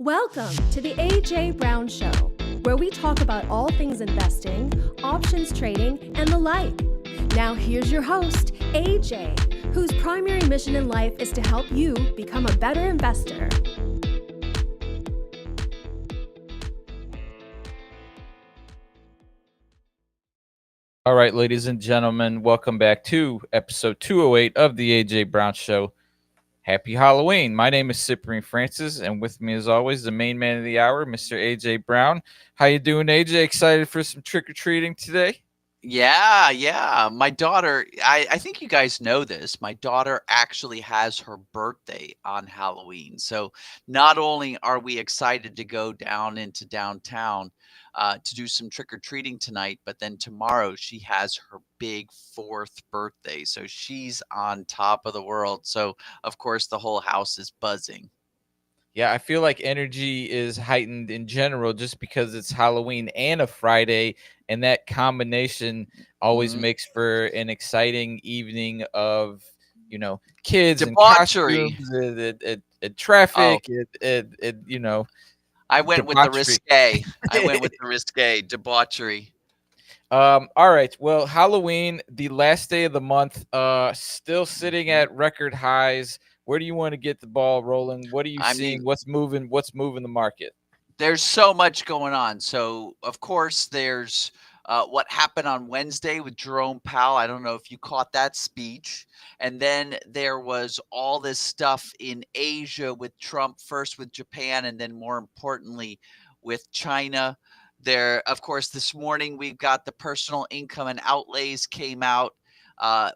Welcome to the AJ Brown Show, where we talk about all things investing, options trading, and the like. Now, here's your host, AJ, whose primary mission in life is to help you become a better investor. All right, ladies and gentlemen, welcome back to episode 208 of the AJ Brown Show. Happy Halloween. My name is Cyprian Francis, and with me, as always, the main man of the hour, Mr. AJ Brown. How you doing, AJ? Excited for some trick-or-treating today? Yeah. My daughter, I think you guys know this. My daughter actually has her birthday on Halloween. So not only are we excited to go down into downtown to do some trick or treating tonight, but then tomorrow she has her big fourth birthday. So she's on top of the world. So, of course, the whole house is buzzing. Yeah, I feel like energy is heightened in general just because it's Halloween and a Friday, and that combination always Mhm. makes for an exciting evening of, kids and Debauchery. costumes and Oh, traffic and I went with the debauchery. risque. I went with the risque debauchery. All right. Well, Halloween, the last day of the month, still sitting Mhm. at record highs. Where do you want to get the ball rolling? What are you I mean, seeing? What's moving? What's moving the market? there's so much going on. So, of course, there's what happened on Wednesday with Jerome Powell. I don't know if you caught that speech. And then there was all this stuff in Asia with Trump, first with Japan, and then more importantly with China. There, of course, this morning we've got the personal income and outlays came out.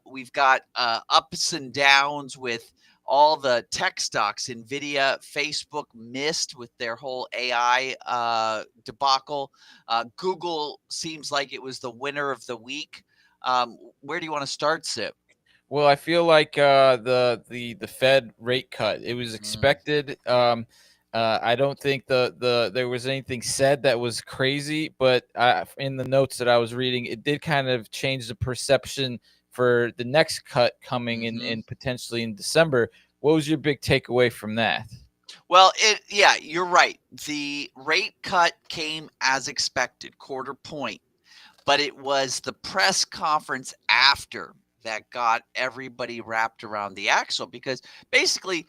We've got ups and downs with all the tech stocks, Nvidia, Facebook missed with their whole AI debacle. Google seems like it was the winner of the week. Where do you want to start, Sip? Well, I feel like the Fed rate cut. It was Mm. expected. I don't think the there was anything said that was crazy, but in the notes that I was reading, it did kind of change the perception for the next cut coming Hmm. in potentially in December. What was your big takeaway from that? Well, yeah, you're right. The rate cut came as expected, quarter point. But it was the press conference after that got everybody wrapped around the axle because basically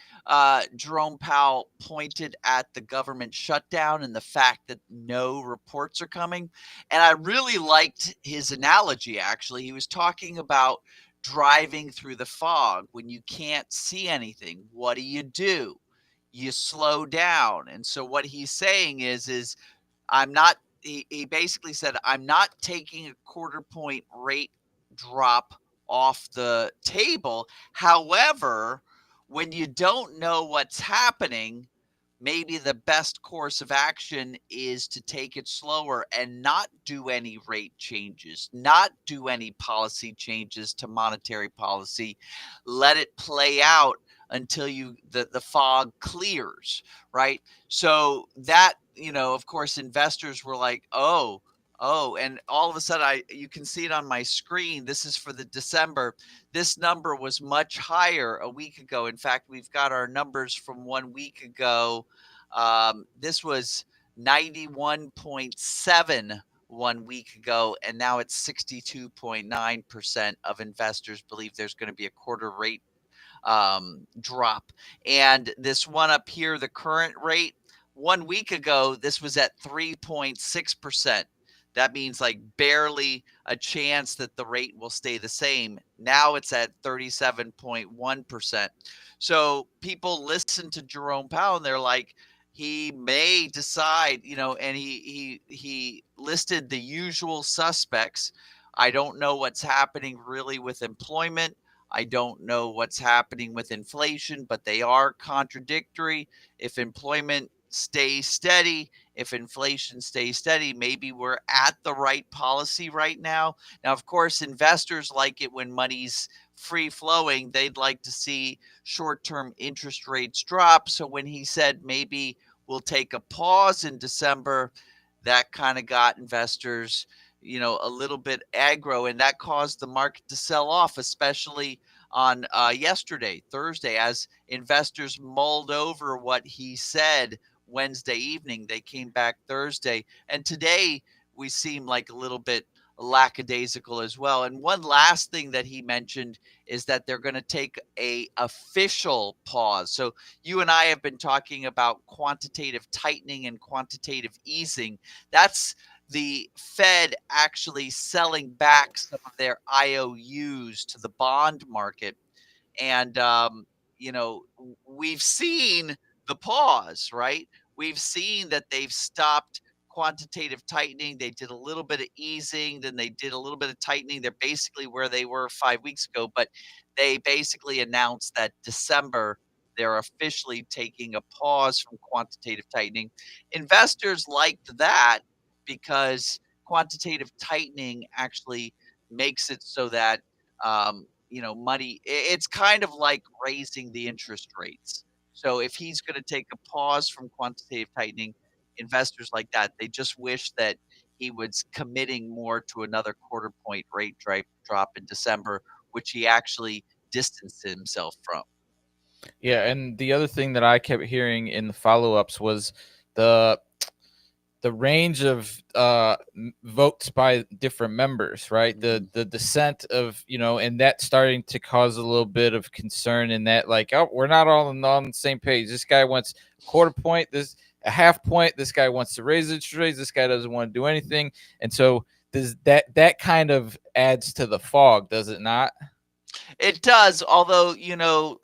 Jerome Powell pointed at the government shutdown and the fact that no reports are coming. And I really liked his analogy, actually. He was talking about driving through the fog when you can't see anything. What do? You slow down. And so what he's saying is I'm not he basically said, "I'm not taking a quarter point rate drop off the table. However, when you don't know what's happening, maybe the best course of action is to take it slower and not do any rate changes, not do any policy changes to monetary policy. Let it play out until the fog clears, right?" So that, of course, investors were like, "Oh," and all of a sudden you can see it on my screen. This is for the December. This number was much higher a week ago. In fact, we've got our numbers from 1 week ago. This was 91.7 1 week ago, and now it's 62.9% of investors believe there's going to be a quarter rate drop. And this one up here, the current rate, 1 week ago, this was at 3.6%. That means like barely a chance that the rate will stay the same. Now it's at 37.1%. So people listen to Jerome Powell and they're like, he may decide, and he listed the usual suspects. I don't know what's happening really with employment. I don't know what's happening with inflation, but they are contradictory. If employment stays steady, if inflation stays steady, maybe we're at the right policy right now. Now, of course, investors like it when money's free flowing. They'd like to see short term interest rates drop. So when he said maybe we'll take a pause in December, that kind of got investors, a little bit aggro, and that caused the market to sell off, especially on yesterday, Thursday, as investors mulled over what he said Wednesday evening. They came back Thursday, and today we seem like a little bit lackadaisical as well. And one last thing that he mentioned is that they're going to take a official pause. So you and I have been talking about quantitative tightening and quantitative easing. That's the Fed actually selling back some of their IOUs to the bond market. And, we've seen the pause, right? We've seen that they've stopped quantitative tightening. They did a little bit of easing, then they did a little bit of tightening. They're basically where they were 5 weeks ago, but they basically announced that December they're officially taking a pause from quantitative tightening. Investors liked that because quantitative tightening actually makes it so that money, it's kind of like raising the interest rates. So if he's going to take a pause from quantitative tightening, investors like that, they just wish that he was committing more to another quarter point rate drop in December, which he actually distanced himself from. Yeah, and the other thing that I kept hearing in the follow-ups was the the range of votes by different members, right? The dissent of, and that starting to cause a little bit of concern in that, like, oh, we're not all on the same page. This guy wants a quarter point, this a half point. This guy wants to raise interest rates. This guy doesn't want to do anything, and so does that kind of adds to the fog, does it not? It does, although,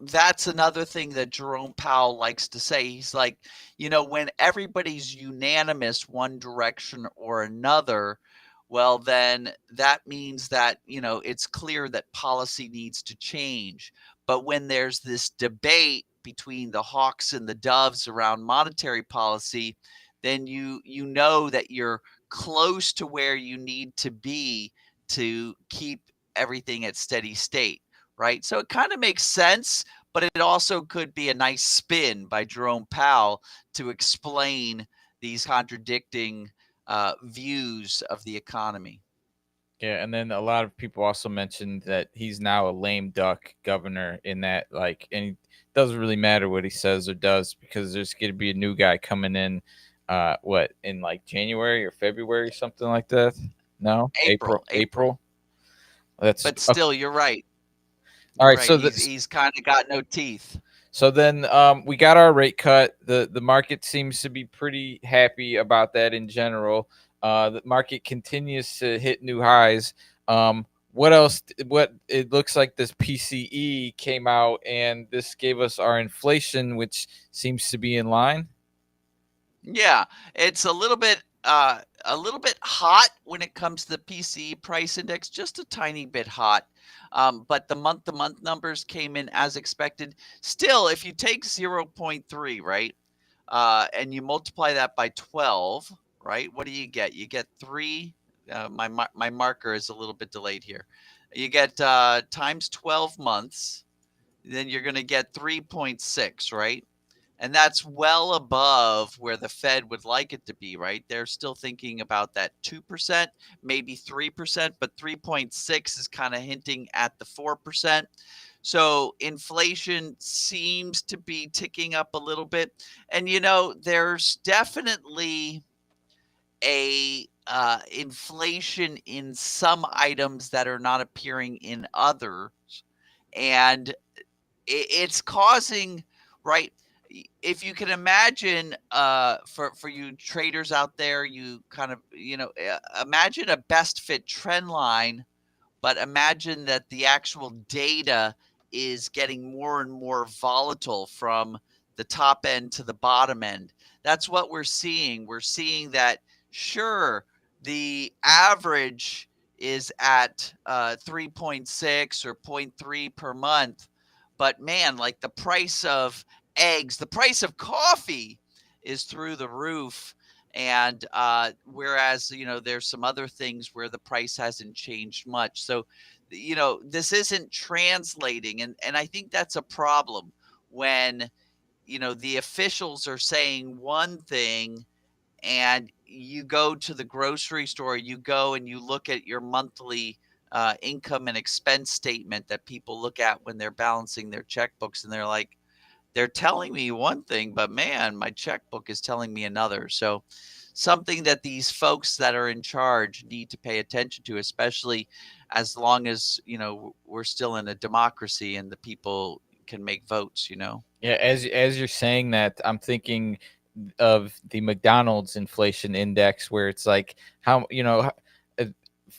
that's another thing that Jerome Powell likes to say. He's like, when everybody's unanimous one direction or another, well, then that means that, it's clear that policy needs to change. But when there's this debate between the hawks and the doves around monetary policy, then you know that you're close to where you need to be to keep everything at steady state, right? So it kind of makes sense, but it also could be a nice spin by Jerome Powell to explain these contradicting views of the economy. Yeah, and then a lot of people also mentioned that he's now a lame duck governor in that, like, and it doesn't really matter what he says or does because there's going to be a new guy coming in, in like January or February, something like that. No, April. That's But still, you're right. All right, right. so he's kind of got no teeth. So then we got our rate cut. The market seems to be pretty happy about that in general. The market continues to hit new highs. What else? What it looks like this PCE came out and this gave us our inflation, which seems to be in line. Yeah, it's a little bit hot when it comes to the PCE price index, just a tiny bit hot. But the month-to-month numbers came in as expected. Still, if you take 0.3, right, and you multiply that by 12, right, what do you get? You get 3. My marker is a little bit delayed here. You get times 12 months, then you're going to get 3.6, right? And that's well above where the Fed would like it to be, right? They're still thinking about that 2%, maybe 3%, but 3.6 is kind of hinting at the 4%. So inflation seems to be ticking up a little bit. And, there's definitely a inflation in some items that are not appearing in others. And it's causing, right? If you can imagine, for you traders out there, you kind of, imagine a best fit trend line, but imagine that the actual data is getting more and more volatile from the top end to the bottom end. That's what we're seeing. We're seeing that, sure, the average is at 3.6 or 0.3 per month, but man, like the price of eggs, the price of coffee is through the roof. And whereas, there's some other things where the price hasn't changed much. So, this isn't translating. And I think that's a problem when, the officials are saying one thing and you go to the grocery store, you go and you look at your monthly income and expense statement that people look at when they're balancing their checkbooks, and they're like, they're telling me one thing, but man, my checkbook is telling me another. So, something that these folks that are in charge need to pay attention to, especially as long as, we're still in a democracy and the people can make votes. Yeah, as you're saying that, I'm thinking of the McDonald's inflation index, where it's like how uh,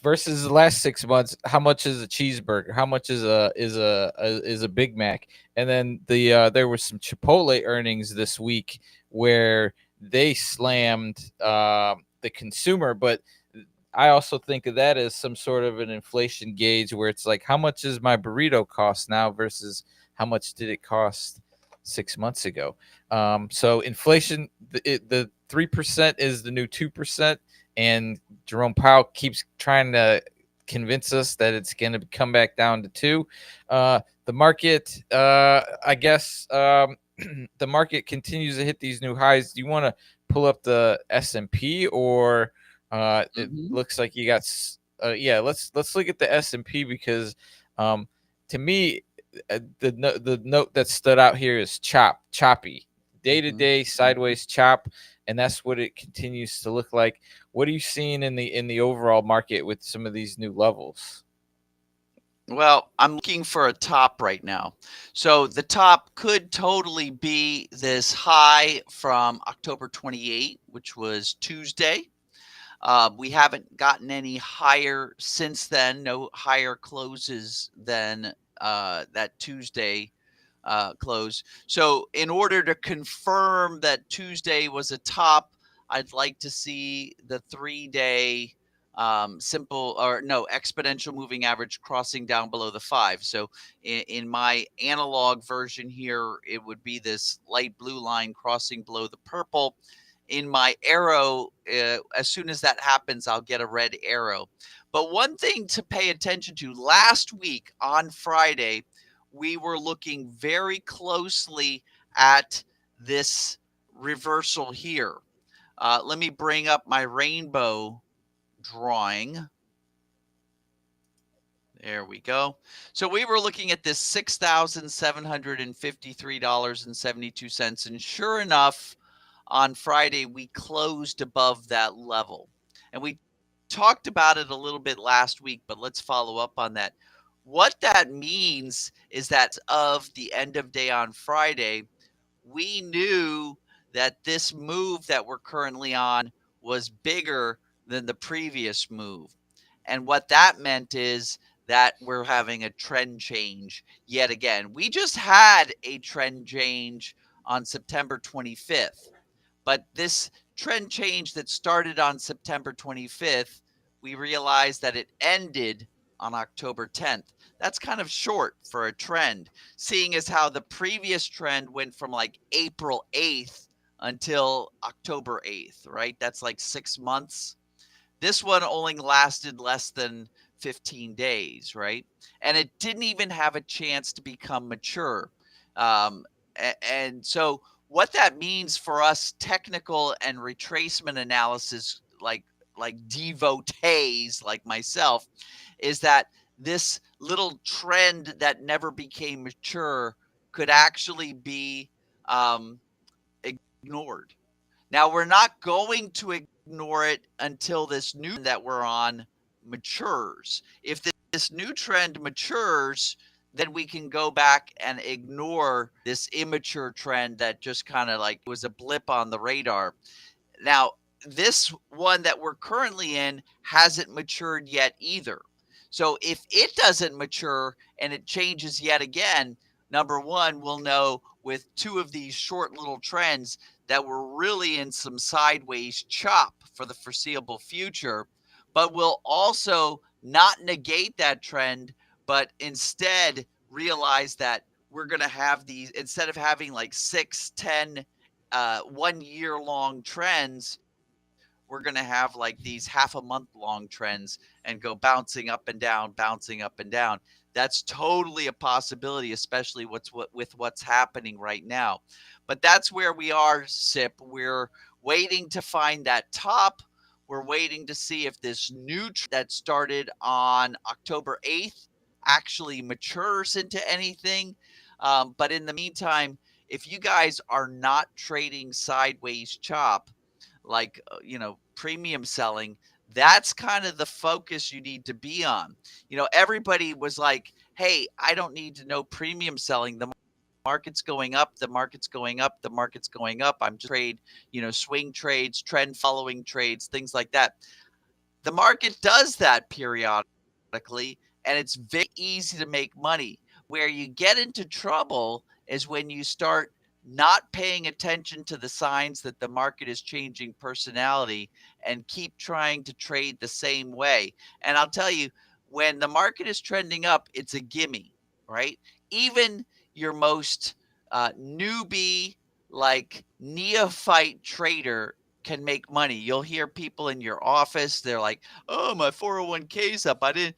versus the last 6 months, how much is a cheeseburger? How much is a Big Mac? And then there was some Chipotle earnings this week where they slammed the consumer, but I also think of that as some sort of an inflation gauge where it's like, how much is my burrito cost now versus how much did it cost 6 months ago? So inflation, the 3% is the new 2%, and Jerome Powell keeps trying to convince us that it's going to come back down to 2. The market, I guess, the market continues to hit these new highs. Do you want to pull up the S&P, or it Hmm. looks like you got yeah, let's look at the S&P, because to me, the note that stood out here is choppy, day to Hmm. day sideways chop, and that's what it continues to look like. What are you seeing in the overall market with some of these new levels? Well, I'm looking for a top right now. So the top could totally be this high from October 28, which was Tuesday. We haven't gotten any higher since then, no higher closes than that Tuesday close. So, in order to confirm that Tuesday was a top, I'd like to see the 3 day simple or no exponential moving average crossing down below the 5. So, in my analog version here, it would be this light blue line crossing below the purple. In my arrow, as soon as that happens, I'll get a red arrow. But one thing to pay attention to, last week on Friday, we were looking very closely at this reversal here. Let me bring up my rainbow drawing. There we go. So we were looking at this $6,753.72. And sure enough, on Friday, we closed above that level. And we talked about it a little bit last week, but let's follow up on that. What that means is that of the end of day on Friday, we knew that this move that we're currently on was bigger than the previous move. And what that meant is that we're having a trend change yet again. We just had a trend change on September 25th. But this trend change that started on September 25th, we realized that it ended on October 10th. That's kind of short for a trend, seeing as how the previous trend went from like April 8th until October 8th, right? That's like 6 months. This one only lasted less than 15 days, right? And it didn't even have a chance to become mature. And so, what that means for us technical and retracement analysis, like devotees like myself, is that this little trend that never became mature could actually be um, ignored. Now, we're not going to ignore it until this new that we're on matures. If this new trend matures, then we can go back and ignore this immature trend that just kind of like was a blip on the radar. Now, this one that we're currently in hasn't matured yet either. So if it doesn't mature and it changes yet again, number one, we'll know with two of these short little trends that we're really in some sideways chop for the foreseeable future. But we'll also not negate that trend, but instead realize that we're going to have these, instead of having like 6, 10, 1 year long trends, we're going to have like these half a month long trends and go bouncing up and down, bouncing up and down. That's totally a possibility, especially with what's happening right now. But that's where we are, SIP. We're waiting to find that top. We're waiting to see if this new that started on October 8th actually matures into anything. But in the meantime, if you guys are not trading sideways chop, like premium selling, that's kind of the focus you need to be on. Everybody was like, hey, I don't need to know premium selling. The market's going up, the market's going up, the market's going up. I'm just trade, swing trades, trend following trades, things like that. The market does that periodically, and it's very easy to make money. Where you get into trouble is when you start not paying attention to the signs that the market is changing personality and keep trying to trade the same way. And I'll tell you, when the market is trending up, it's a gimme, right? Even your most newbie, like neophyte trader can make money. You'll hear people in your office, they're like, oh, my 401k's up. I didn't,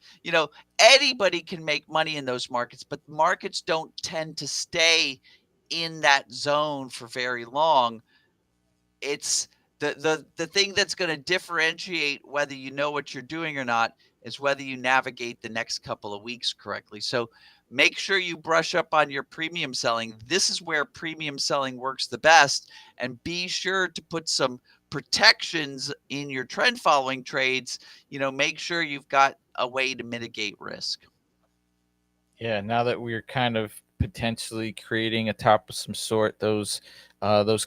anybody can make money in those markets, but markets don't tend to stay in that zone for very long. It's the thing that's going to differentiate whether you know what you're doing or not is whether you navigate the next couple of weeks correctly. So make sure you brush up on your premium selling. This is where premium selling works the best. And be sure to put some protections in your trend following trades. Make sure you've got a way to mitigate risk. Yeah, now that we're kind of potentially creating a top of some sort, those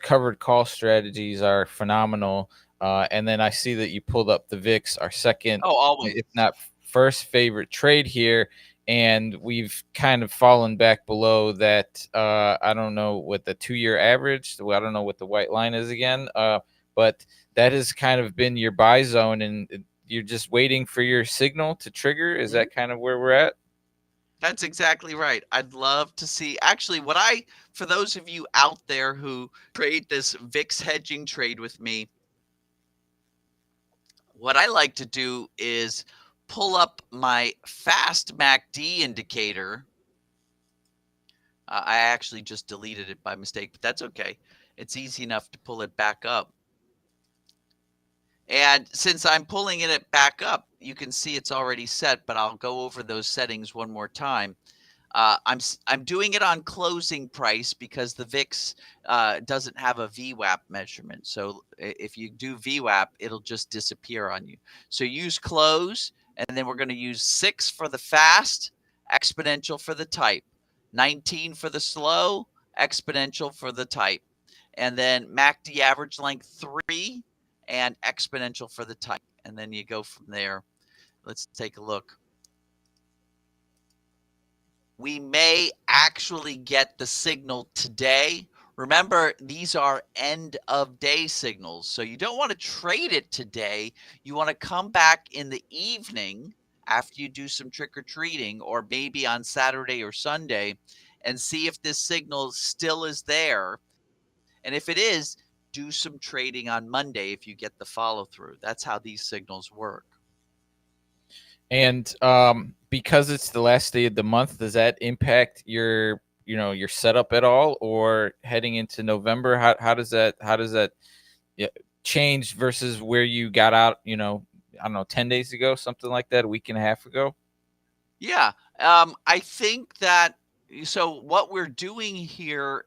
covered call strategies are phenomenal. And then I see that you pulled up the VIX, our second, always, if not first favorite trade here. And we've kind of fallen back below that. I don't know what the 2-year average. I don't know what the white line is again. But that has kind of been your buy zone, and you're just waiting for your signal to trigger. Is that kind of where we're at? That's exactly right. I'd love to see actually for those of you out there who trade this VIX hedging trade with me, what I like to do is pull up my fast MACD indicator. I actually just deleted it by mistake, but that's okay. It's easy enough to pull it back up. And since I'm pulling it back up, you can see it's already set, but I'll go over those settings one more time. I'm doing it on closing price because the VIX doesn't have a VWAP measurement. So if you do VWAP, it'll just disappear on you. So use close, and then we're going to use 6 for the fast, exponential for the type, 19 for the slow, exponential for the type, and then MACD average length 3 and exponential for the type. And then you go from there. Let's take a look. We may actually get the signal today. Remember, these are end of day signals. So you don't want to trade it today. You want to come back in the evening after you do some trick or treating, or maybe on Saturday or Sunday, and see if this signal still is there. And if it is, do some trading on Monday if you get the follow through. That's how these signals work. And because it's the last day of the month, does that impact your setup at all, or heading into November? How does that change versus where you got out? I don't know, 10 days ago, something like that, a week and a half ago. Yeah, I think that. So what we're doing here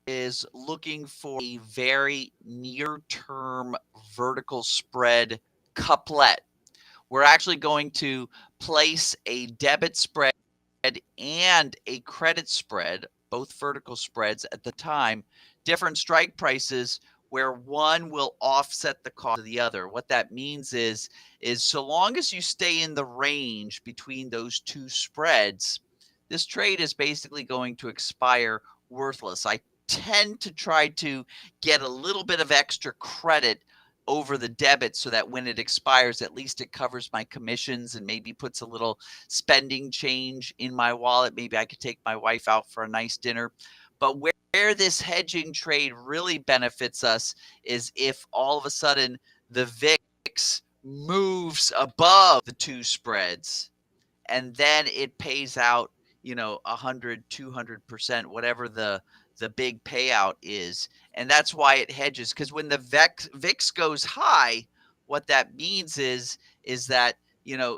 is looking for a very near-term vertical spread couplet. We're actually going to place a debit spread and a credit spread, both vertical spreads at the time, different strike prices where one will offset the cost of the other. What that means is so long as you stay in the range between those two spreads, this trade is basically going to expire worthless. I tend to try to get a little bit of extra credit over the debit so that when it expires, at least it covers my commissions and maybe puts a little spending change in my wallet. Maybe I could take my wife out for a nice dinner. But where this hedging trade really benefits us is if all of a sudden the VIX moves above the two spreads, and then it pays out, 100, 200%, whatever the big payout is. And that's why it hedges, because when the VIX goes high, what that means is that,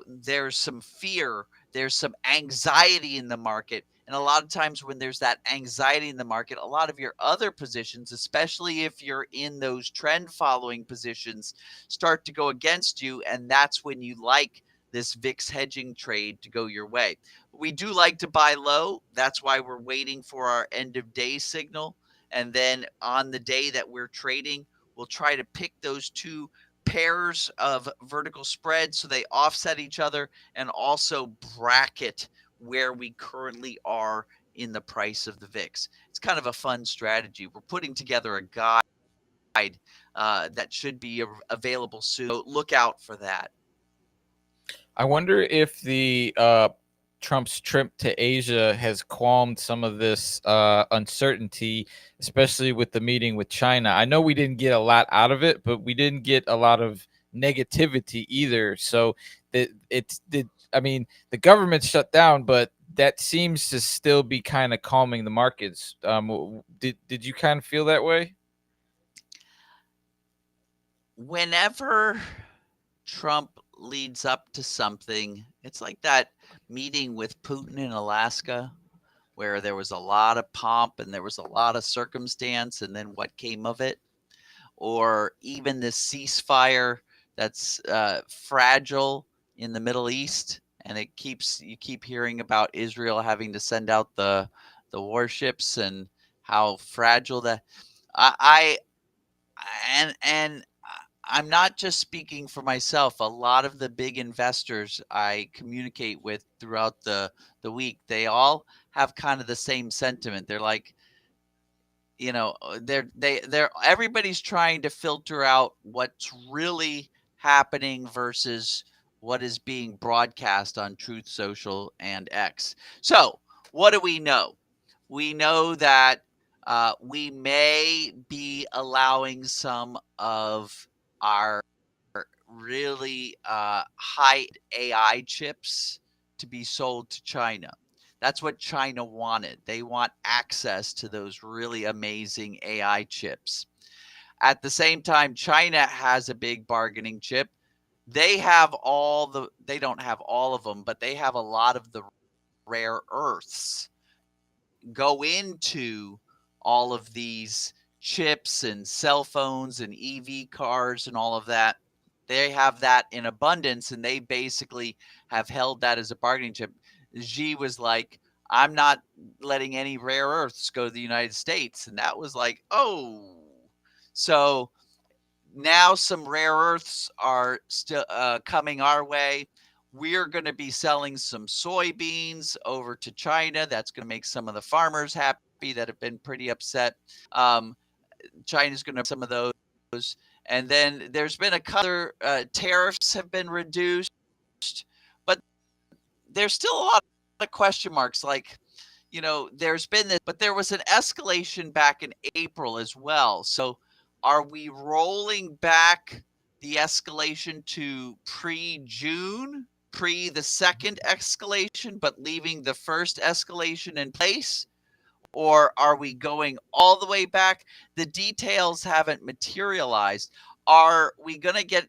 there's some fear, there's some anxiety in the market, And a lot of times when there's that anxiety in the market, a lot of your other positions, especially if you're in those trend following positions, start to go against you. And that's when you like this VIX hedging trade to go your way. We do like to buy low. That's why we're waiting for our end of day signal. And then on the day that we're trading, we'll try to pick those two pairs of vertical spreads so they offset each other, and also bracket where we currently are in the price of the VIX. It's kind of a fun strategy. We're putting together a guide that should be available soon. So look out for that. I wonder if the Trump's trip to Asia has calmed some of this uncertainty, especially with the meeting with China. I know we didn't get a lot out of it, but we didn't get a lot of negativity either. So I mean, the government shut down, but that seems to still be kind of calming the markets. Did you kind of feel that way? Whenever Trump leads up to something, it's like that meeting with Putin in Alaska, where there was a lot of pomp and there was a lot of circumstance, and then what came of it. Or even this ceasefire that's fragile in the Middle East, and you keep hearing about Israel having to send out the warships and how fragile that. I and I'm not just speaking for myself. A lot of the big investors I communicate with throughout the week, they all have kind of the same sentiment. They're like, they're everybody's trying to filter out what's really happening versus what is being broadcast on Truth Social and X. So, what do we know? We know that we may be allowing some of our really high AI chips to be sold to China. That's what China wanted. They want access to those really amazing AI chips. At the same time, China has a big bargaining chip. They don't have all of them, but they have a lot of the rare earths go into all of these chips and cell phones and EV cars and all of that. They have that in abundance, and they basically have held that as a bargaining chip. Xi was like, I'm not letting any rare earths go to the United States. And that was like, oh. So now some rare earths are still coming our way. We're going to be selling some soybeans over to China. That's going to make some of the farmers happy that have been pretty upset. China's going to some of those. And then there's been a couple tariffs have been reduced, but there's still a lot of question marks. Like, there's been this, but there was an escalation back in April as well. So are we rolling back the escalation to pre-June, pre the second escalation, but leaving the first escalation in place? Or are we going all the way back? The details haven't materialized. Are we going to get,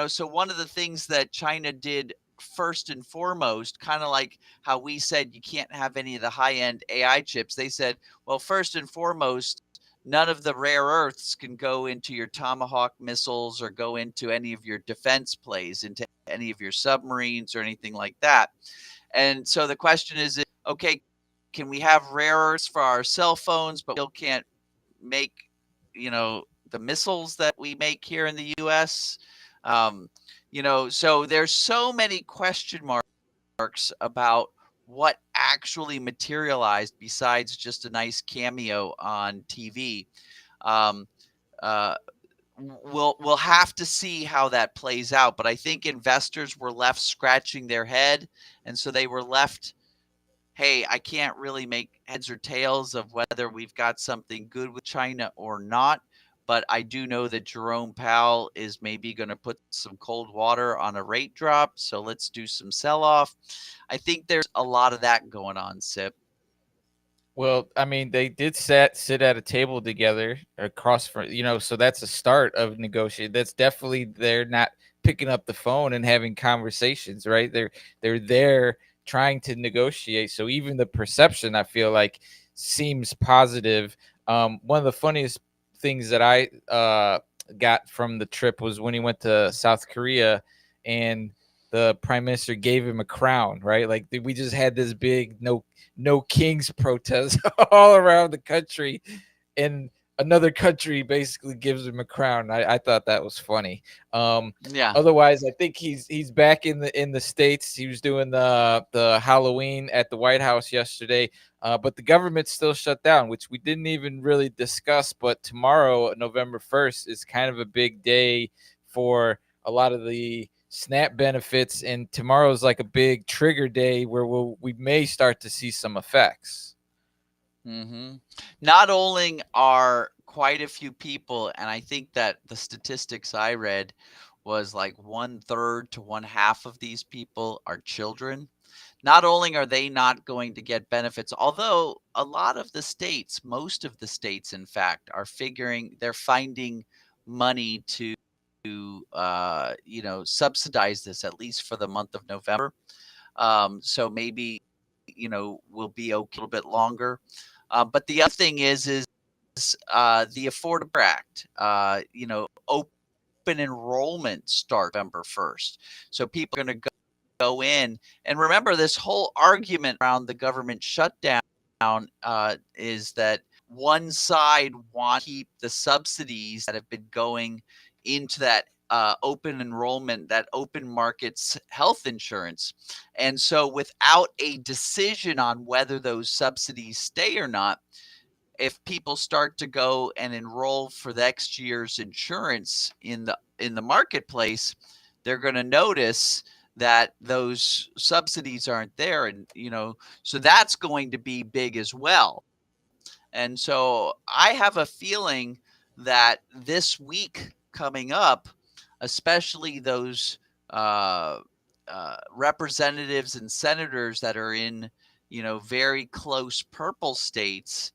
so one of the things that China did first and foremost, kind of like how we said you can't have any of the high-end AI chips, they said, well, first and foremost, none of the rare earths can go into your Tomahawk missiles or go into any of your defense plays, into any of your submarines or anything like that. And so the question is, okay, can we have rare earths for our cell phones, but we still can't make, the missiles that we make here in the U.S.? So there's so many question marks about what actually materialized besides just a nice cameo on TV. We'll have to see how that plays out. But I think investors were left scratching their head, and so they were left, hey, I can't really make heads or tails of whether we've got something good with China or not. But I do know that Jerome Powell is maybe going to put some cold water on a rate drop. So let's do some sell-off. I think there's a lot of that going on, Sip. Well, I mean, they did sit at a table together across from, so that's a start of negotiating. That's definitely, they're not picking up the phone and having conversations, right? They're there trying to negotiate. So even the perception, I feel like, seems positive. One of the funniest things that I got from the trip was when he went to South Korea and the prime minister gave him a crown, right? Like we just had this big no kings protest all around the country, and another country basically gives him a crown. I thought that was funny. Yeah. Otherwise, I think he's back in the States. He was doing the Halloween at the White House yesterday, but the government's still shut down, which we didn't even really discuss. But tomorrow, November 1st, is kind of a big day for a lot of the SNAP benefits, and tomorrow's like a big trigger day where we may start to see some effects. Mm-hmm. Not only are quite a few people, and I think that the statistics I read was like 1/3 to 1/2 of these people are children. Not only are they not going to get benefits, although a lot of the states, most of the states, in fact, they're finding money to subsidize this at least for the month of November. So maybe we'll be a little bit longer. But the other thing is the Affordable Care Act. Open enrollment starts November 1st, so people are going to go in. And remember, this whole argument around the government shutdown is that one side wants to keep the subsidies that have been going into that open enrollment, that open markets health insurance. And so without a decision on whether those subsidies stay or not, if people start to go and enroll for next year's insurance in the marketplace, they're going to notice that those subsidies aren't there. And, so that's going to be big as well. And so I have a feeling that this week coming up, especially those representatives and senators that are in, very close purple states,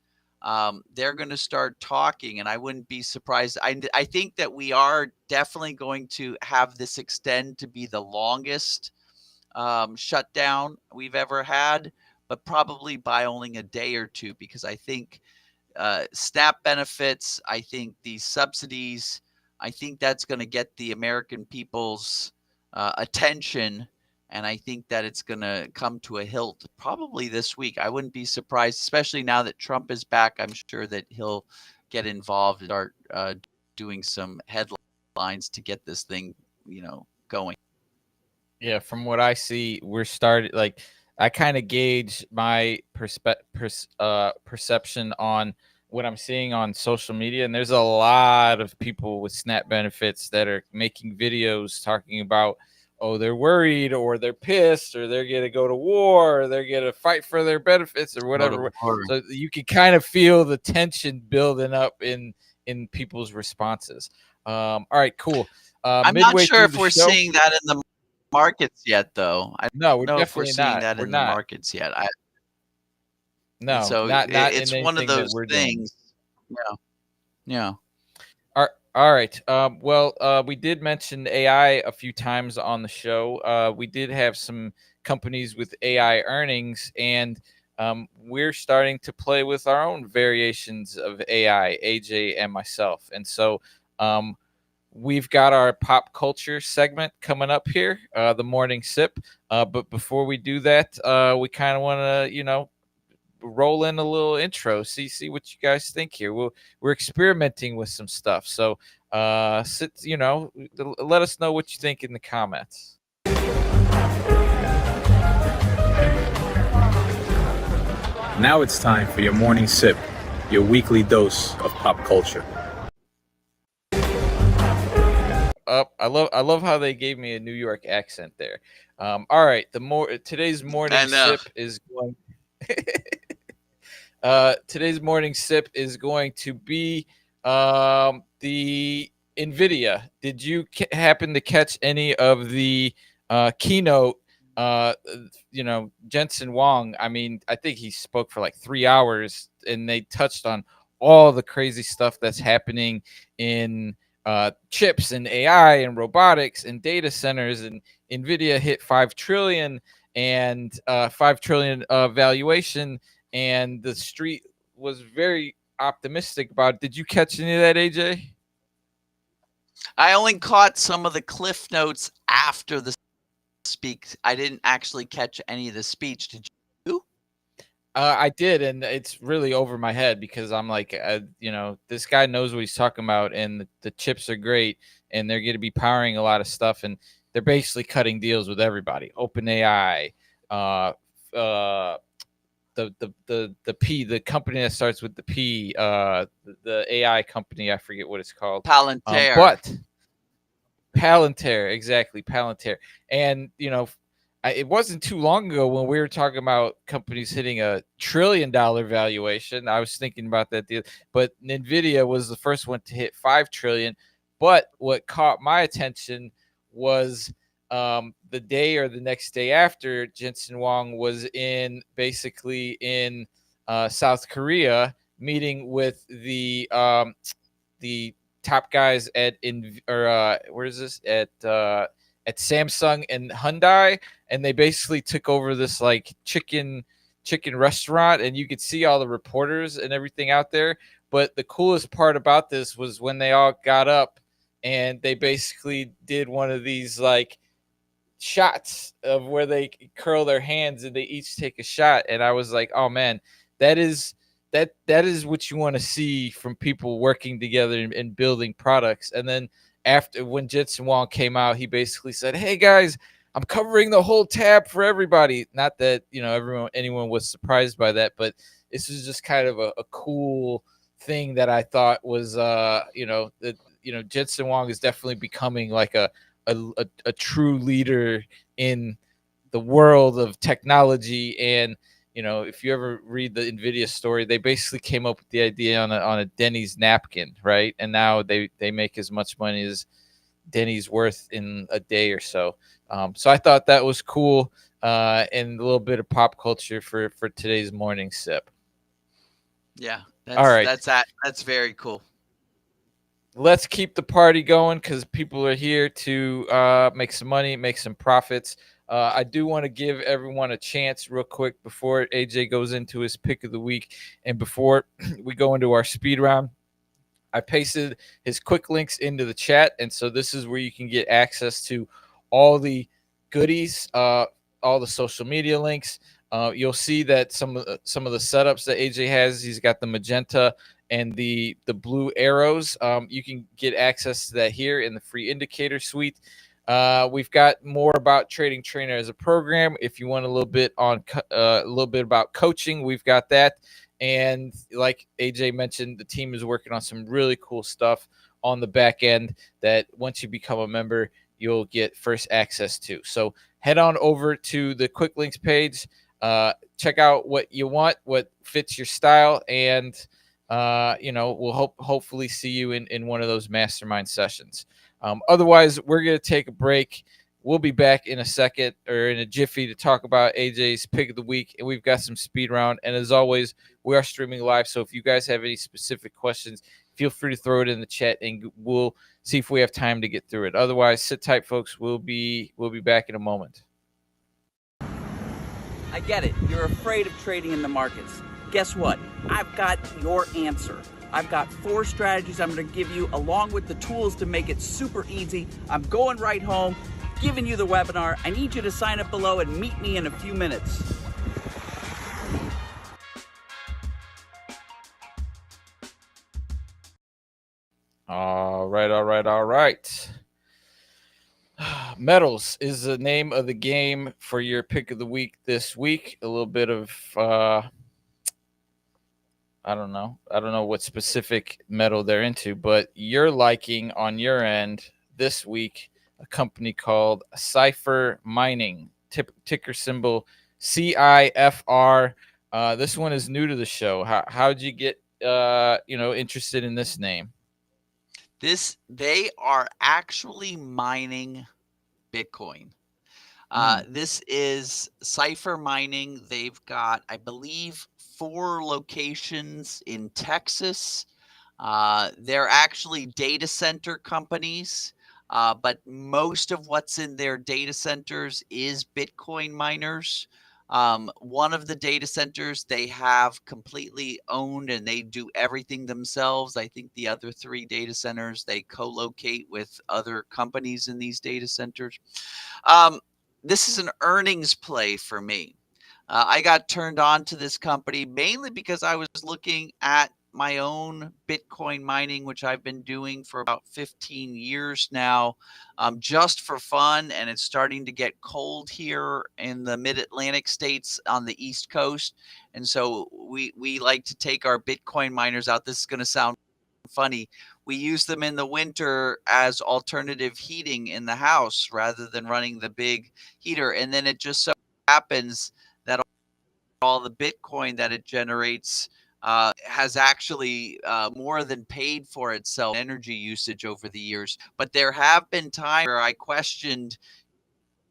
they're going to start talking, and I wouldn't be surprised. I think that we are definitely going to have this extend to be the longest shutdown we've ever had, but probably by only a day or two, because I think SNAP benefits, I think these subsidies, I think that's going to get the American people's attention, and I think that it's going to come to a hilt probably this week. I wouldn't be surprised, especially now that Trump is back. I'm sure that he'll get involved and start doing some headlines to get this thing, going. Yeah, from what I see, we're started like I kind of gauge my perception on what I'm seeing on social media, and there's a lot of people with SNAP benefits that are making videos talking about, oh, they're worried or they're pissed or they're going to go to war or they're going to fight for their benefits or whatever. So you can kind of feel the tension building up in people's responses. All right, cool. I'm not sure if we're seeing that in the markets yet, though. No, we're definitely definitely if we're seeing not. that We're in not. the markets yet. No, so not it's in one of anything that those we're doing. things. Yeah. All right. Well, we did mention AI a few times on the show. We did have some companies with AI earnings, and we're starting to play with our own variations of AI, AJ and myself. And so we've got our pop culture segment coming up here, the morning sip. But before we do that, we kind of want to, roll in a little intro, see what you guys think here. We're experimenting with some stuff, so let us know what you think in the comments. Now it's time for your morning sip, your weekly dose of pop culture. I love how they gave me a New York accent there. All right, today's morning sip is going. Today's morning sip is going to be the NVIDIA. Did you happen to catch any of the keynote? Jensen Huang, I mean, I think he spoke for like 3 hours, and they touched on all the crazy stuff that's happening in chips and AI and robotics and data centers, and NVIDIA hit $5 trillion. and 5 trillion valuation, and the street was very optimistic about it. Did you catch any of that, AJ? I only caught some of the cliff notes after the speak. I didn't actually catch any of the speech. Did you? I did, and it's really over my head because I'm like, this guy knows what he's talking about, and the chips are great, and they're going to be powering a lot of stuff, and they're basically cutting deals with everybody. OpenAI, the company that starts with the P, the AI company, I forget what it's called. Palantir. But Palantir, exactly, Palantir. And, it wasn't too long ago when we were talking about companies hitting $1 trillion valuation. I was thinking about that deal, but NVIDIA was the first one to hit 5 trillion. But what caught my attention was the day or the next day after, Jensen Huang was basically in South Korea meeting with the top guys at at Samsung and Hyundai, and they basically took over this like chicken restaurant, and you could see all the reporters and everything out there. But the coolest part about this was when they all got up and they basically did one of these like shots of where they curl their hands and they each take a shot, and I was like, oh man, that is what you want to see from people working together and building products. And then after, when Jensen Huang came out, he basically said, hey guys, I'm covering the whole tab for everybody. Not that anyone was surprised by that, but this is just kind of a cool thing that I thought was Jensen Huang is definitely becoming like a true leader in the world of technology. And if you ever read the NVIDIA story, they basically came up with the idea on a Denny's napkin, right? And now they make as much money as Denny's worth in a day or so. So I thought that was cool, and a little bit of pop culture for today's morning sip. Yeah. All right. That's very cool. Let's keep the party going because people are here to make some money, make some profits. I do want to give everyone a chance real quick before AJ goes into his pick of the week and before we go into our speed round. I pasted his quick links into the chat, and so this is where you can get access to all the goodies, all the social media links. You'll see that some of the setups that AJ has, he's got the magenta and the blue arrows. You can get access to that here in the free indicator suite. We've got more about Trading Trainer as a program. If you want a little bit about coaching, we've got that. And like AJ mentioned, the team is working on some really cool stuff on the back end that once you become a member, you'll get first access to. So head on over to the quick links page, check out what you want, what fits your style, and we'll hopefully see you in one of those mastermind sessions. Otherwise, we're going to take a break. We'll be back in a second or in a jiffy to talk about AJ's pick of the week, and we've got some speed round. And as always, we are streaming live, so if you guys have any specific questions, feel free to throw it in the chat, and we'll see if we have time to get through it. Otherwise, sit tight, folks. We'll be back in a moment. I get it. You're afraid of trading in the markets. Guess what? I've got your answer. I've got 4 strategies I'm going to give you along with the tools to make it super easy. I'm going right home, giving you the webinar. I need you to sign up below and meet me in a few minutes. All right. Metals is the name of the game for your pick of the week this week. A little bit of I don't know what specific metal they're into, but you're liking on your end this week a company called Cipher Mining, ticker symbol CIFR. This one is new to the show. How'd you get interested in this name? They are actually mining Bitcoin. This is Cipher Mining. They've got, I believe, 4 locations in Texas. They're actually data center companies. but most of what's in their data centers is Bitcoin miners. One of the data centers they have completely owned and they do everything themselves. I think the other 3 data centers they co-locate with other companies in these data centers. This is an earnings play for me. I got turned on to this company mainly because I was looking at my own Bitcoin mining, which I've been doing for about 15 years now, just for fun. And it's starting to get cold here in the mid-Atlantic states on the East Coast. And so we like to take our Bitcoin miners out. This is going to sound funny. We use them in the winter as alternative heating in the house rather than running the big heater. And then it just so happens that all the Bitcoin that it generates has actually more than paid for itself energy usage over the years. But there have been times where I questioned,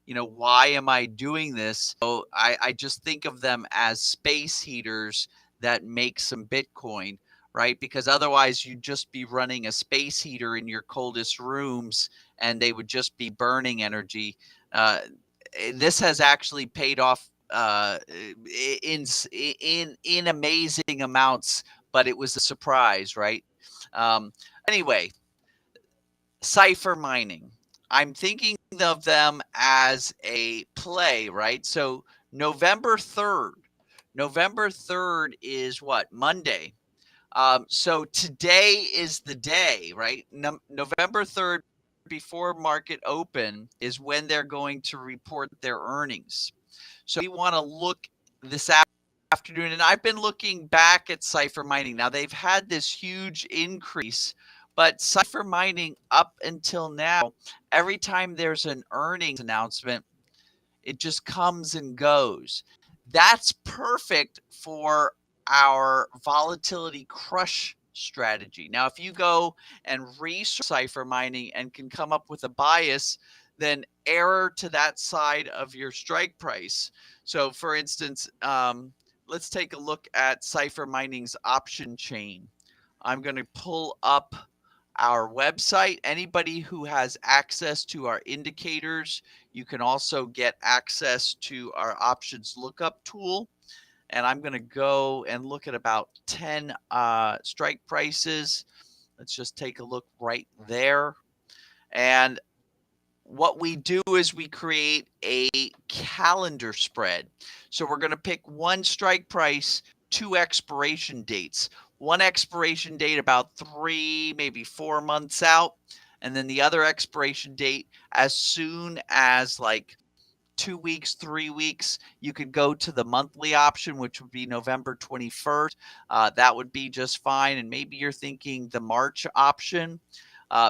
why am I doing this? So I just think of them as space heaters that make some Bitcoin, right? Because otherwise you'd just be running a space heater in your coldest rooms and they would just be burning energy. This has actually paid off in amazing amounts, but it was a surprise, right? Anyway, Cypher mining. I'm thinking of them as a play, right? So November 3rd. November 3rd is what? Monday. So today is the day, right? November 3rd, before market open, is when they're going to report their earnings. So we want to look this afternoon, and I've been looking back at Cypher mining. Now they've had this huge increase, but Cypher mining up until now, every time there's an earnings announcement, it just comes and goes. That's perfect for our volatility crush strategy. Now, if you go and research Cypher mining and can come up with a bias, then error to that side of your strike price. So for instance, let's take a look at Cypher mining's option chain. I'm going to pull up our website. Anybody who has access to our indicators, you can also get access to our options lookup tool. And I'm going to go and look at about 10 strike prices. Let's just take a look right there. And what we do is we create a calendar spread. So we're going to pick one strike price, 2 expiration dates. One expiration date about 3, maybe 4 months out, and then the other expiration date as soon as like 2 weeks, 3 weeks. You could go to the monthly option, which would be November 21st. That would be just fine. And maybe you're thinking the March option.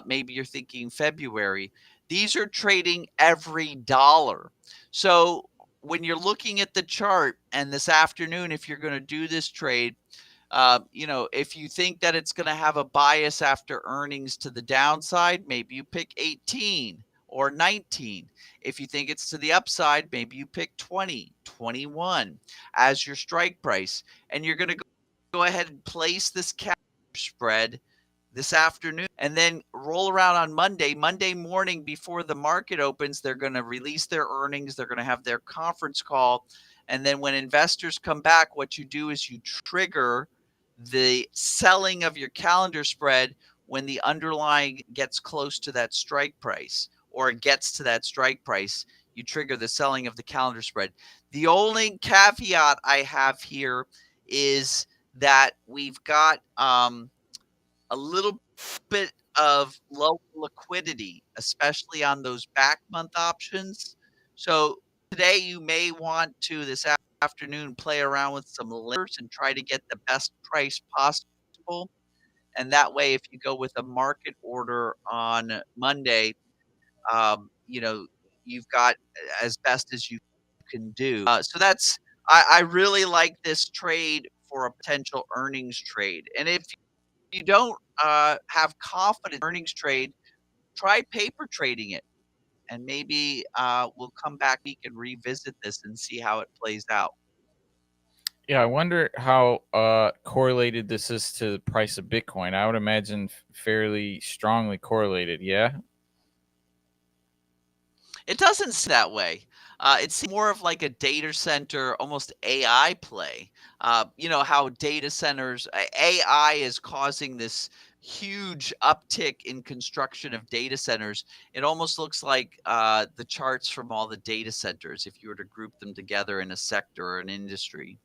Maybe you're thinking February. These are trading every dollar. So when you're looking at the chart, and this afternoon, if you're going to do this trade, if you think that it's going to have a bias after earnings to the downside, maybe you pick 18 or 19. If you think it's to the upside, maybe you pick 20, 21 as your strike price. And you're going to go ahead and place this cap spread this afternoon and then roll around on Monday morning before the market opens. They're going to release their earnings. They're going to have their conference call. And then when investors come back, what you do is you trigger the selling of your calendar spread when the underlying gets close to that strike price or gets to that strike price. You trigger the selling of the calendar spread. The only caveat I have here is that we've got a little bit of low liquidity, especially on those back month options. So today you may want to, this afternoon, play around with some limiters and try to get the best price possible. And that way, if you go with a market order on Monday, you've got as best as you can do. So I really like this trade for a potential earnings trade. And if you don't have confidence in earnings trade, try paper trading it. And maybe we'll come back, we can revisit this and see how it plays out. Yeah, I wonder how correlated this is to the price of Bitcoin. I would imagine fairly strongly correlated. Yeah. It doesn't seem that way. It's more of like a data center, almost AI play. You know how data centers, AI is causing this huge uptick in construction of data centers. It almost looks like the charts from all the data centers if you were to group them together in a sector or an industry.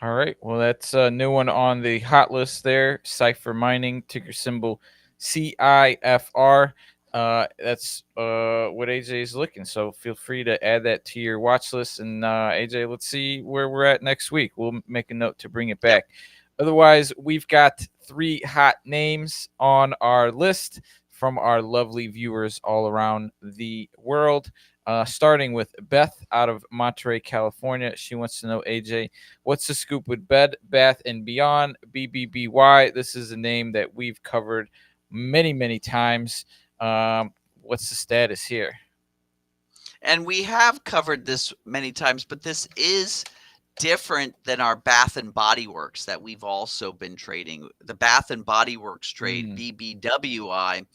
All right. Well, that's a new one on the hot list there. Cipher Mining, ticker symbol CIFR. That's what AJ is looking. So feel free to add that to your watch list. And AJ, let's see where we're at next week. We'll make a note to bring it Yep. back. Otherwise, we've got 3 hot names on our list from our lovely viewers all around the world. Starting with Beth out of Monterey, California. She wants to know, AJ, what's the scoop with Bed Bath and Beyond, BBBY? This is a name that we've covered many, many times. What's the status here? And we have covered this many times, but this is different than our Bath and Body Works that we've also been trading. The Bath and Body Works trade, BBWI,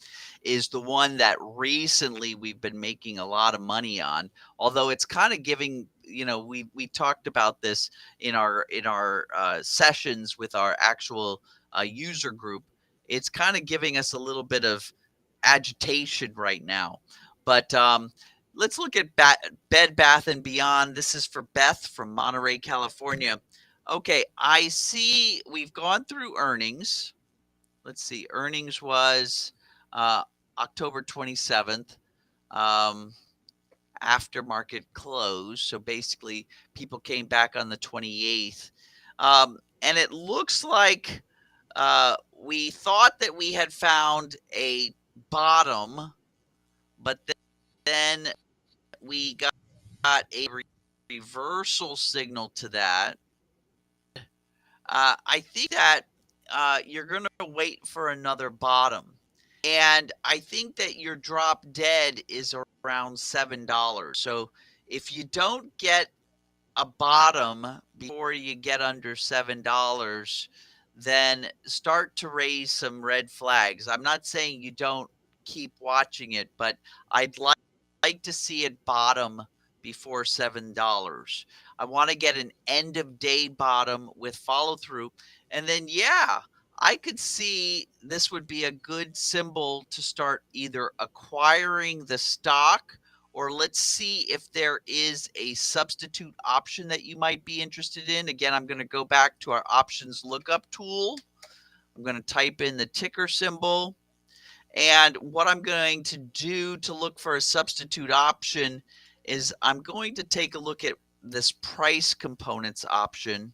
is the one that recently we've been making a lot of money on. Although it's kind of giving, you know, we talked about this in our sessions with our actual user group. It's kind of giving us a little bit of agitation right now. But let's look at Bed Bath and Beyond. This is for Beth from Monterey, California. Okay, I see we've gone through earnings. Let's see, earnings was October 27th, after market close. So basically, people came back on the 28th. And it looks like we thought that we had found a bottom, but then we got a reversal signal to that. I think that you're going to wait for another bottom. And I think that your drop dead is around $7. So if you don't get a bottom before you get under $7, then start to raise some red flags. I'm not saying you don't keep watching it, but I'd like to see it bottom before $7. I want to get an end of day bottom with follow through. And then, yeah, I could see this would be a good symbol to start either acquiring the stock, or let's see if there is a substitute option that you might be interested in. Again, I'm going to go back to our options lookup tool. I'm going to type in the ticker symbol. And what I'm going to do to look for a substitute option is I'm going to take a look at this price components option.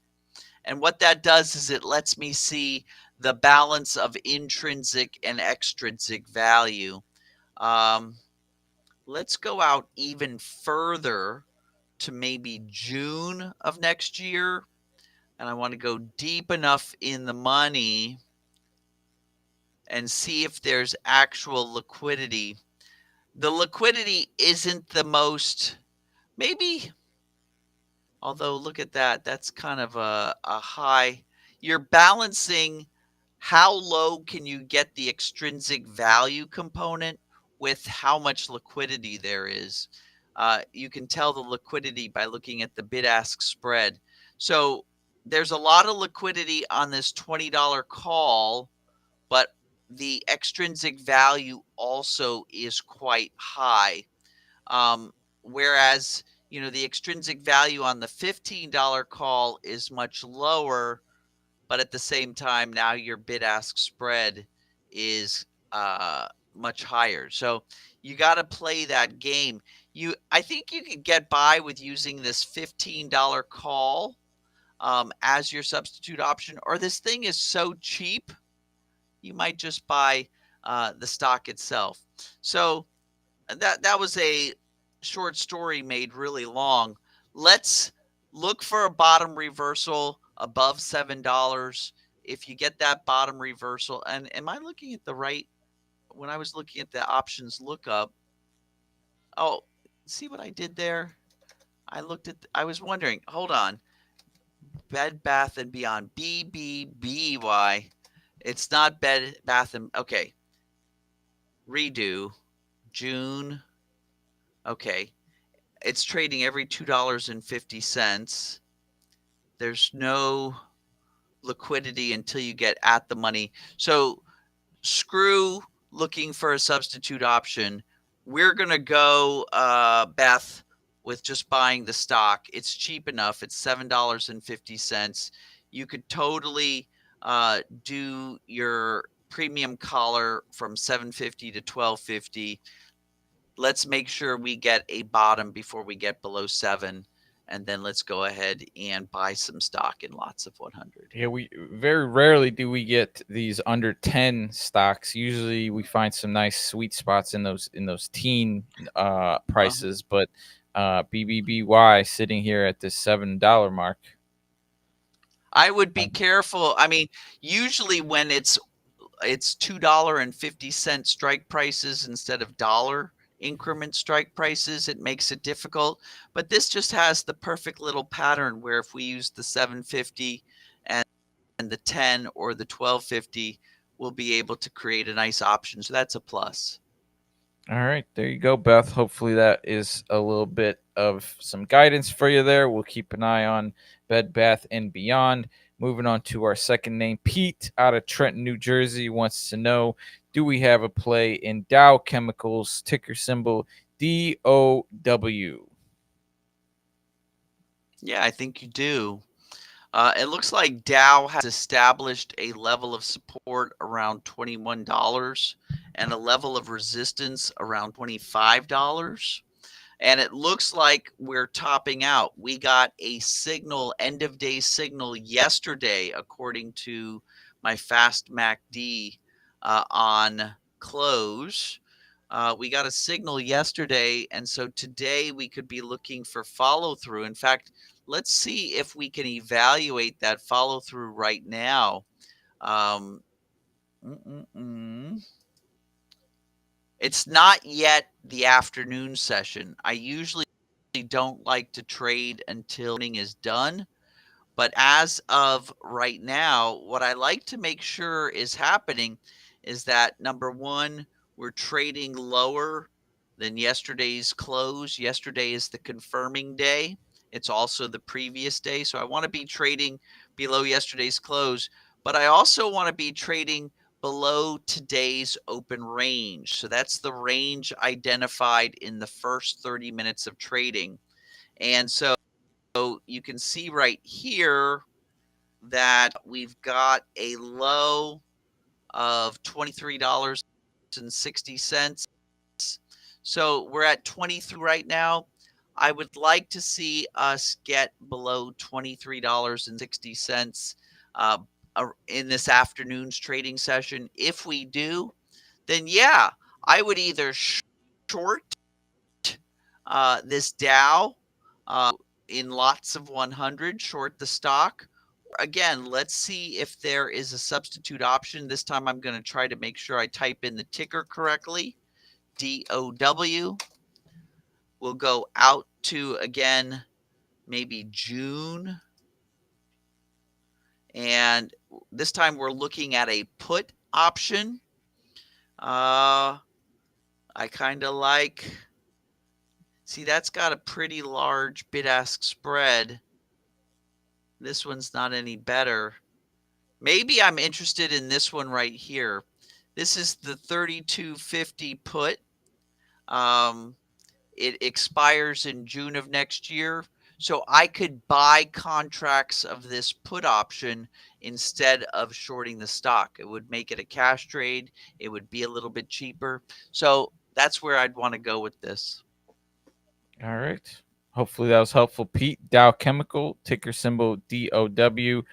And what that does is it lets me see the balance of intrinsic and extrinsic value. Let's go out even further to maybe June of next year. And I want to go deep enough in the money and see if there's actual liquidity. The liquidity isn't the most, maybe, although look at that, that's kind of a high. You're balancing how low can you get the extrinsic value component with how much liquidity there is. You can tell the liquidity by looking at the bid-ask spread. So there's a lot of liquidity on this $20 call, but the extrinsic value also is quite high. Whereas, you know, the extrinsic value on the $15 call is much lower, but at the same time, now your bid-ask spread is much higher. So you got to play that game. I think you could get by with using this $15 call as your substitute option, or this thing is so cheap, you might just buy the stock itself. So that was a short story made really long. Let's look for a bottom reversal above $7. If you get that bottom reversal, and am I looking at the right? When I was looking at the options lookup, oh, see what I did there? I was wondering, hold on. Bed Bath and Beyond, BBBY. It's not Bed Bath and, okay. Redo. June. Okay. It's trading every $2.50. There's no liquidity until you get at the money. So screw looking for a substitute option. We're going to go, Beth, with just buying the stock. It's cheap enough. It's $7.50. You could totally do your premium collar from $7.50 to $12.50. Let's make sure we get a bottom before we get below 7, and then let's go ahead and buy some stock in lots of 100. Yeah, we very rarely do we get these under 10 stocks. Usually we find some nice sweet spots in those teen prices, but BBBY sitting here at this $7 mark. I would be careful. I mean, usually when it's $2.50 strike prices instead of dollar increment strike prices, it makes it difficult. But this just has the perfect little pattern where if we use the 750 and the 10 or the 1250, we'll be able to create a nice option. So that's a plus. All right, there you go, Beth. Hopefully that is a little bit of some guidance for you there. We'll keep an eye on Bed Bath and Beyond. Moving on to our second name, Pete out of Trenton, New Jersey, wants to know, do we have a play in Dow Chemicals, ticker symbol DOW? Yeah, I think you do. It looks like Dow has established a level of support around $21 and a level of resistance around $25. And it looks like we're topping out. We got a signal, end of day signal yesterday, according to my Fast MACD on close. We got a signal yesterday. And so today we could be looking for follow through. In fact, let's see if we can evaluate that follow through right now. It's not yet the afternoon session. I usually don't like to trade until morning is done. But as of right now, what I like to make sure is happening is that, number one, we're trading lower than yesterday's close. Yesterday is the confirming day. It's also the previous day. So I want to be trading below yesterday's close, but I also want to be trading below today's open range. So that's the range identified in the first 30 minutes of trading. And so you can see right here that we've got a low of $23.60. So we're at 23 right now. I would like to see us get below $23.60 in this afternoon's trading session. If we do, then yeah, I would either short this Dow in lots of 100, short the stock. Again, let's see if there is a substitute option. This time I'm going to try to make sure I type in the ticker correctly. DOW. We'll go out to, again, maybe June. And this time we're looking at a put option. I kind of like, see, that's got a pretty large bid-ask spread. This one's not any better. Maybe I'm interested in this one right here. This is the 3250 put. It expires in June of next year. So I could buy contracts of this put option instead of shorting the stock. It would make it a cash trade. It would be a little bit cheaper. So that's where I'd want to go with this. All right. Hopefully that was helpful, Pete. Dow Chemical, ticker symbol DOW,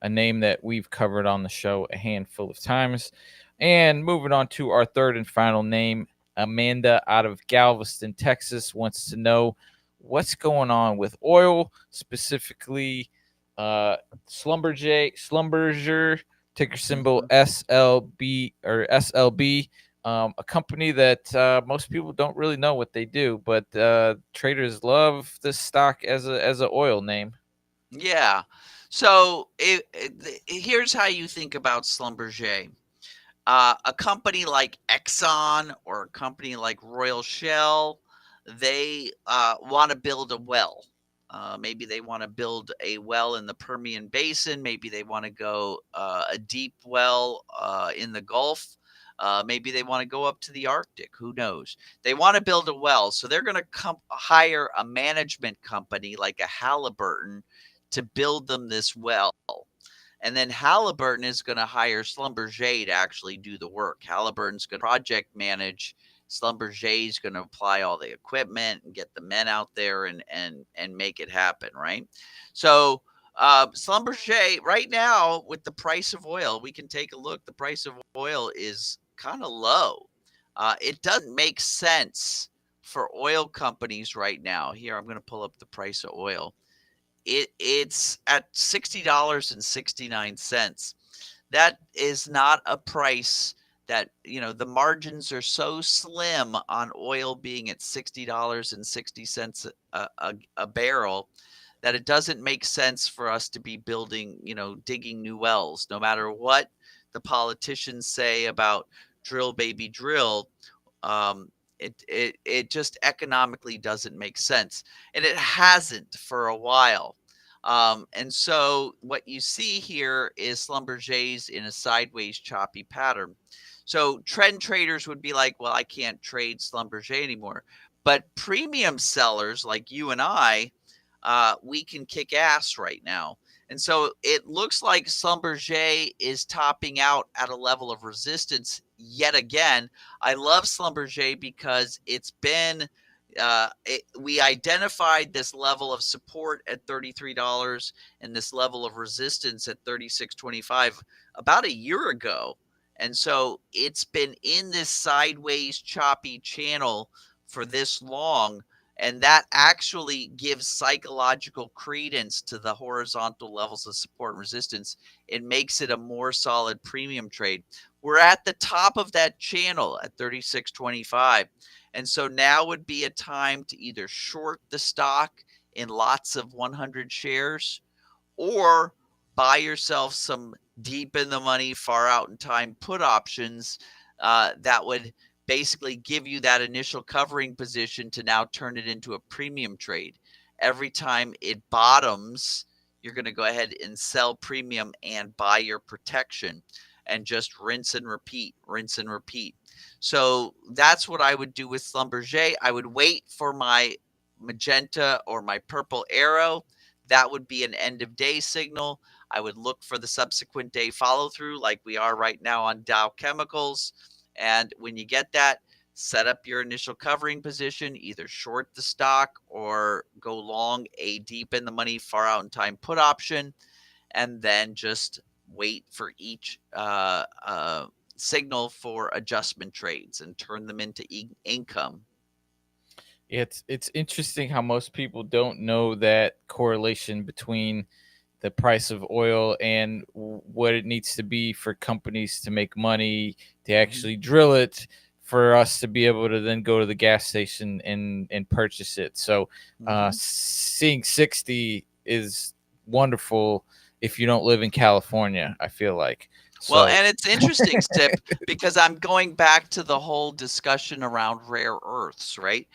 a name that we've covered on the show a handful of times. And moving on to our third and final name, Amanda out of Galveston, Texas, wants to know what's going on with oil, specifically Schlumberger, ticker symbol SLB or SLB, a company that most people don't really know what they do, but traders love this stock as a oil name. Yeah. So here's how you think about Schlumberger. A company like Exxon or a company like Royal Shell, they want to build a well. Maybe they want to build a well in the Permian Basin. Maybe they want to go a deep well in the Gulf. Maybe they want to go up to the Arctic. Who knows? They want to build a well. So they're going to hire a management company like a Halliburton to build them this well. And then Halliburton is going to hire Schlumberger to actually do the work. Halliburton's going to project manage. Schlumberger is going to apply all the equipment and get the men out there and make it happen, right? So Schlumberger right now with the price of oil, we can take a look. The price of oil is kind of low. It doesn't make sense for oil companies right now. Here, I'm going to pull up the price of oil. It's at $60.69. That is not a price that, the margins are so slim on oil being at $60.60 a barrel that it doesn't make sense for us to be building, digging new wells, no matter what the politicians say about drill baby drill. It just economically doesn't make sense, and it hasn't for a while. And so what you see here is Schlumberger's in a sideways choppy pattern. So trend traders would be like, well, I can't trade Schlumberger anymore. But premium sellers like you and I, we can kick ass right now. And so it looks like Schlumberger is topping out at a level of resistance yet again. I love Schlumberger because it's been we identified this level of support at $33 and this level of resistance at $36.25 about a year ago. And so it's been in this sideways choppy channel for this long. And that actually gives psychological credence to the horizontal levels of support and resistance. It makes it a more solid premium trade. We're at the top of that channel at 36.25. And so now would be a time to either short the stock in lots of 100 shares or buy yourself some deep in the money, far out in time put options that would basically give you that initial covering position to now turn it into a premium trade. Every time it bottoms, you're going to go ahead and sell premium and buy your protection and just rinse and repeat, rinse and repeat. So that's what I would do with Schlumberger. I would wait for my magenta or my purple arrow. That would be an end of day signal. I would look for the subsequent day follow through like we are right now on Dow Chemicals. And when you get that, set up your initial covering position, either short the stock or go long a deep in the money, far out in time put option, and then just wait for each signal for adjustment trades and turn them into income. It's interesting how most people don't know that correlation between the price of oil and what it needs to be for companies to make money, to actually drill it, for us to be able to then go to the gas station and purchase it. So seeing 60 is wonderful if you don't live in California, I feel like. Well, and it's interesting, Sip, because I'm going back to the whole discussion around rare earths, right?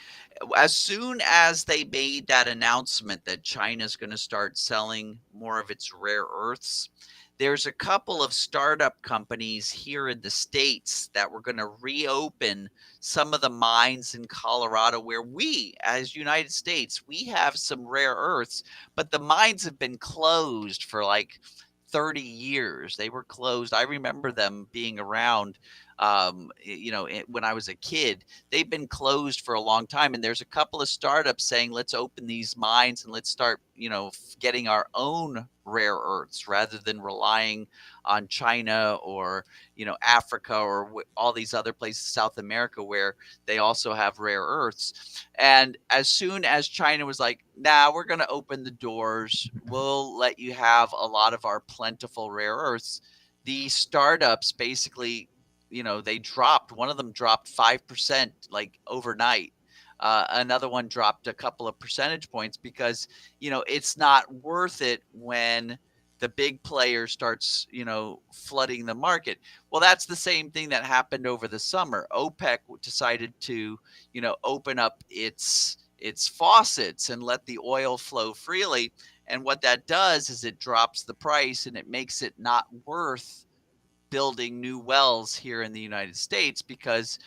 As soon as they made that announcement that China's going to start selling more of its rare earths, there's a couple of startup companies here in the States that were going to reopen some of the mines in Colorado where we, as United States, we have some rare earths, but the mines have been closed for like 30 years. They were closed. I remember them being around, when I was a kid. They've been closed for a long time. And there's a couple of startups saying, let's open these mines and let's start, getting our own rare earths rather than relying on China or, Africa or all these other places, South America, where they also have rare earths. And as soon as China was like, nah, we're going to open the doors, we'll let you have a lot of our plentiful rare earths, the startups basically, they dropped. One of them dropped 5% like overnight. Another one dropped a couple of percentage points because, it's not worth it when the big player starts, flooding the market. Well, that's the same thing that happened over the summer. OPEC decided to, open up its faucets and let the oil flow freely. And what that does is it drops the price and it makes it not worth building new wells here in the United States, because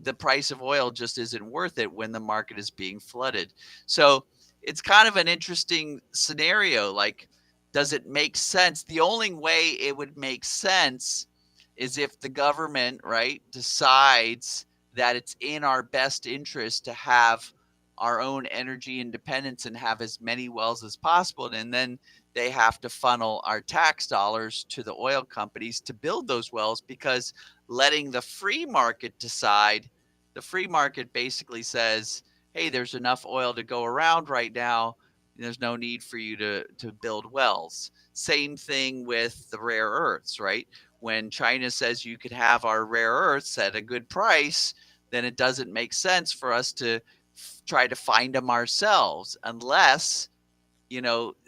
the price of oil just isn't worth it when the market is being flooded. So it's kind of an interesting scenario. Like, does it make sense? The only way it would make sense is if the government, right, decides that it's in our best interest to have our own energy independence and have as many wells as possible. And then they have to funnel our tax dollars to the oil companies to build those wells, because letting the free market decide, the free market basically says, hey, there's enough oil to go around right now. There's no need for you to build wells. Same thing with the rare earths, right? When China says you could have our rare earths at a good price, then it doesn't make sense for us to try to find them ourselves, unless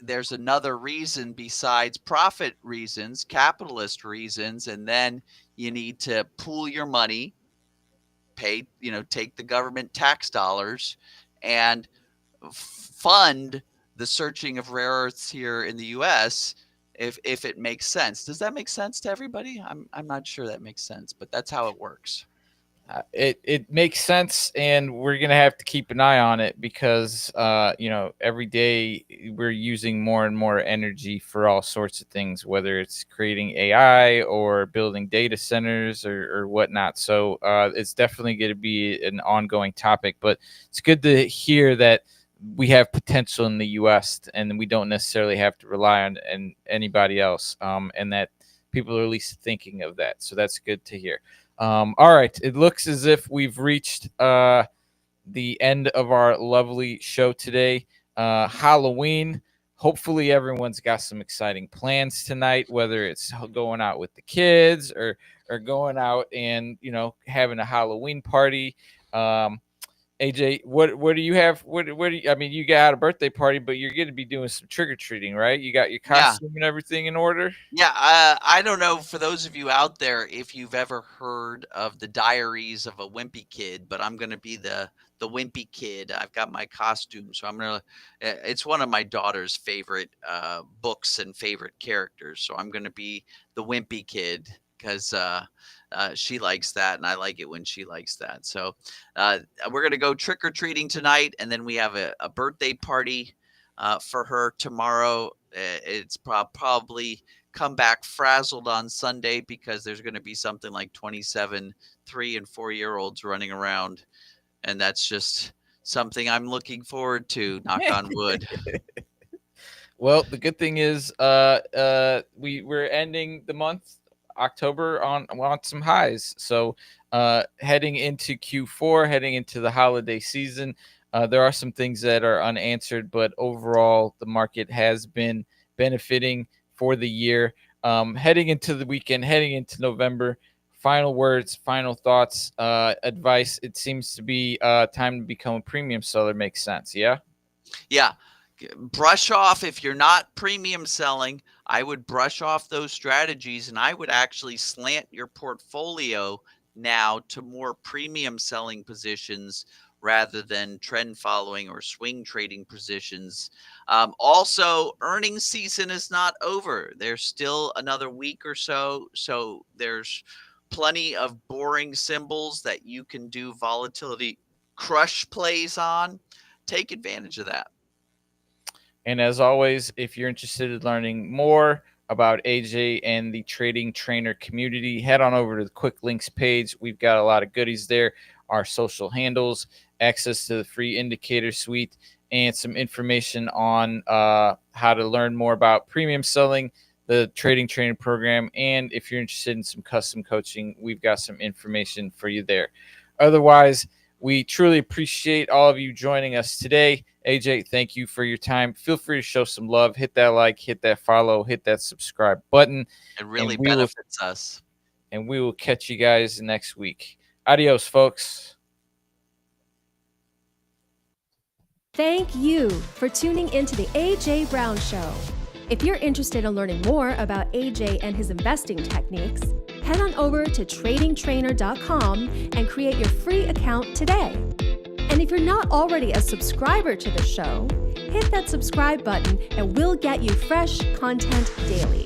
there's another reason besides profit reasons, capitalist reasons, and then you need to pool your money, pay, take the government tax dollars and fund the searching of rare earths here in the US if it makes sense. Does that make sense to everybody? I'm not sure that makes sense, but that's how it works. It makes sense, and we're gonna have to keep an eye on it, because every day we're using more and more energy for all sorts of things, whether it's creating AI or building data centers or whatnot. So it's definitely going to be an ongoing topic. But it's good to hear that we have potential in the U.S. and we don't necessarily have to rely on anybody else, and that people are at least thinking of that. So that's good to hear. All right. It looks as if we've reached the end of our lovely show today. Halloween. Hopefully everyone's got some exciting plans tonight, whether it's going out with the kids or going out and, having a Halloween party. AJ, what do you have? What do you, I mean, you got a birthday party, but you're going to be doing some trick-or-treating, right? You got your costume and everything in order? Yeah, I don't know, for those of you out there, if you've ever heard of the Diaries of a Wimpy Kid, but I'm going to be the Wimpy Kid. I've got my costume, so it's one of my daughter's favorite books and favorite characters, so I'm going to be the Wimpy Kid, because she likes that, and I like it when she likes that. So we're going to go trick-or-treating tonight, and then we have a birthday party for her tomorrow. It's probably come back frazzled on Sunday, because there's going to be something like 27 3- and 4-year-olds running around, and that's just something I'm looking forward to, knock on wood. Well, the good thing is we're ending the month October on some highs. So heading into Q4, heading into the holiday season, there are some things that are unanswered, but overall the market has been benefiting for the year. Heading into the weekend, heading into November, final words, final thoughts, advice. It seems to be time to become a premium seller. Makes sense. Yeah. Yeah. Brush off, if you're not premium selling, I would brush off those strategies, and I would actually slant your portfolio now to more premium selling positions rather than trend following or swing trading positions. Also, earnings season is not over. There's still another week or so. So there's plenty of boring symbols that you can do volatility crush plays on. Take advantage of that. And as always, if you're interested in learning more about AJ and the trading trainer community, head on over to the quick links page. We've got a lot of goodies there, our social handles, access to the free indicator suite, and some information on how to learn more about premium selling, the trading trainer program. And if you're interested in some custom coaching, we've got some information for you there. Otherwise, we truly appreciate all of you joining us today. AJ, thank you for your time. Feel free to show some love. Hit that like, hit that follow, hit that subscribe button. It really benefits us. And we will catch you guys next week. Adios, folks. Thank you for tuning into the AJ Brown Show. If you're interested in learning more about AJ and his investing techniques, head on over to tradingtrainer.com and create your free account today. And if you're not already a subscriber to the show, hit that subscribe button and we'll get you fresh content daily.